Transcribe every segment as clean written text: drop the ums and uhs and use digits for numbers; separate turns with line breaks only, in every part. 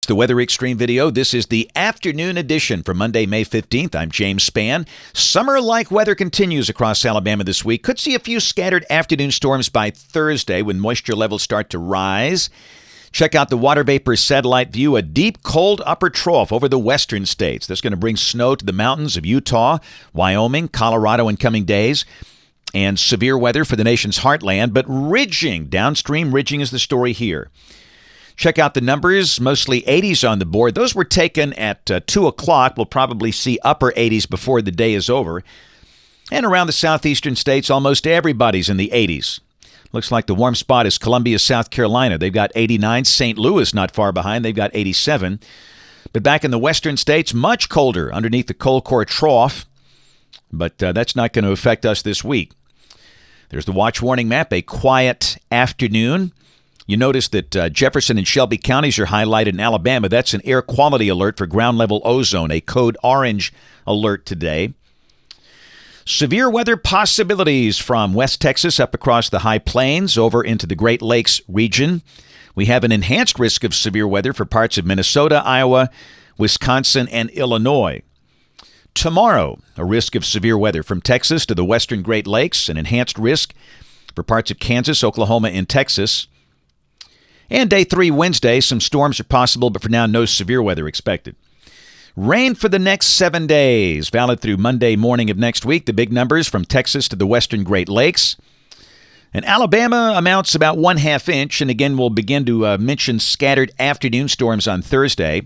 It's the Weather Xtreme video. This is the afternoon edition for Monday, May 15th. I'm James Spann. Summer-like weather continues across Alabama this week. Could see a few scattered afternoon storms by Thursday when moisture levels start to rise. Check out the water vapor satellite view, a deep, cold upper trough over the western states. That's going to bring snow to the mountains of Utah, Wyoming, Colorado in coming days, and severe weather for the nation's heartland. But ridging, downstream ridging is the story here. Check out the numbers, mostly 80s on the board. Those were taken at 2 o'clock. We'll probably see upper 80s before the day is over. And around the southeastern states, almost everybody's in the 80s. Looks like the warm spot is Columbia, South Carolina. They've got 89. St. Louis not far behind. They've got 87. But back in the western states, much colder underneath the cold core trough. But that's not going to affect us this week. There's the watch warning map, a quiet afternoon. You notice that Jefferson and Shelby counties are highlighted in Alabama. That's an air quality alert for ground level ozone, a code orange alert today. Severe weather possibilities from West Texas up across the high plains over into the Great Lakes region. We have an enhanced risk of severe weather for parts of Minnesota, Iowa, Wisconsin, and Illinois. Tomorrow, a risk of severe weather from Texas to the western Great Lakes, an enhanced risk for parts of Kansas, Oklahoma, and Texas. And day 3, Wednesday, some storms are possible, but for now, no severe weather expected. Rain for the next 7 days, valid through Monday morning of next week. The big numbers from Texas to the western Great Lakes. And Alabama amounts about 1/2 inch, and again, we'll begin to mention scattered afternoon storms on Thursday.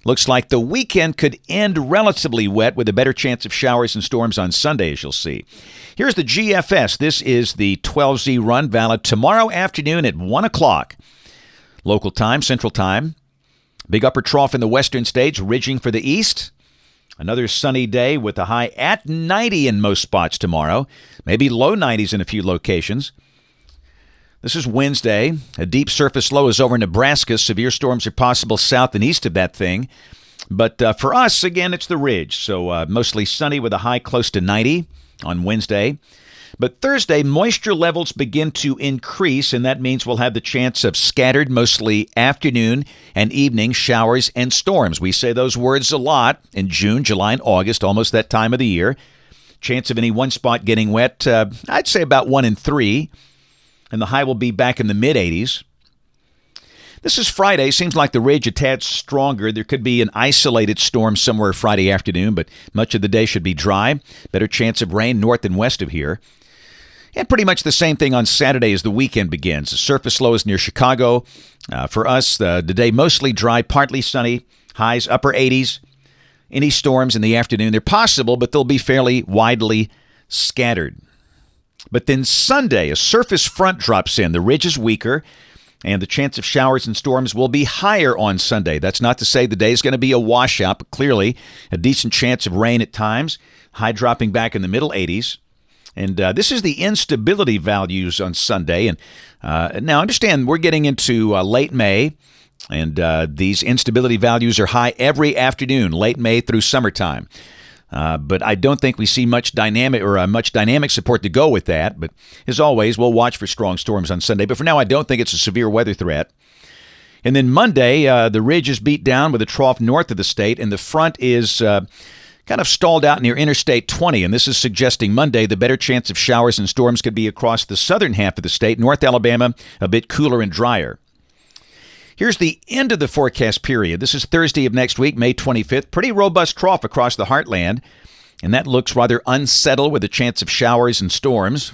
Looks like the weekend could end relatively wet with a better chance of showers and storms on Sunday, as you'll see. Here's the GFS. This is the 12Z run, valid tomorrow afternoon at 1 o'clock. Local time, Central Time. Big upper trough in the western states, ridging for the east. Another sunny day with a high at 90 in most spots tomorrow. Maybe low 90s in a few locations. This is Wednesday. A deep surface low is over Nebraska. Severe storms are possible south and east of that thing. But for us, again, it's the ridge. So mostly sunny with a high close to 90 on Wednesday. But Thursday, moisture levels begin to increase, and that means we'll have the chance of scattered, mostly afternoon and evening showers and storms. We say those words a lot in June, July, and August, almost that time of the year. Chance of any one spot getting wet, I'd say about 1 in 3, and the high will be back in the mid-80s. This is Friday. Seems like the ridge a tad stronger. There could be an isolated storm somewhere Friday afternoon, but much of the day should be dry. Better chance of rain north and west of here. And pretty much the same thing on Saturday as the weekend begins. The surface low is near Chicago. For us, the day mostly dry, partly sunny, highs upper 80s. Any storms in the afternoon, they're possible, but they'll be fairly widely scattered. But then Sunday, a surface front drops in. The ridge is weaker, and the chance of showers and storms will be higher on Sunday. That's not to say the day is going to be a washout, but clearly a decent chance of rain at times. High dropping back in the middle 80s. And this is the instability values on Sunday. And now understand, we're getting into late May, and these instability values are high every afternoon, late May through summertime. But I don't think we see much dynamic support to go with that. But as always, we'll watch for strong storms on Sunday. But for now, I don't think it's a severe weather threat. And then Monday, the ridge is beat down with a trough north of the state, and the front is kind of stalled out near Interstate 20, and this is suggesting Monday the better chance of showers and storms could be across the southern half of the state. North Alabama, a bit cooler and drier. Here's the end of the forecast period. This is Thursday of next week, May 25th. Pretty robust trough across the heartland, and that looks rather unsettled with a chance of showers and storms.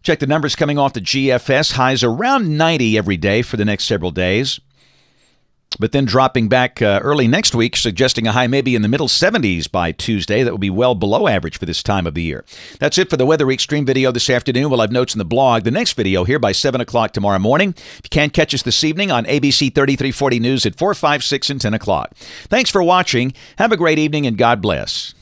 Check the numbers coming off the GFS. Highs around 90 every day for the next several days. But then dropping back early next week, suggesting a high maybe in the middle 70s by Tuesday. That will be well below average for this time of the year. That's it for the Weather Xtreme video this afternoon. We'll have notes in the blog. The next video here by 7 o'clock tomorrow morning. If you can't catch us this evening on ABC 3340 News at 4, 5, 6, and 10 o'clock. Thanks for watching. Have a great evening, and God bless.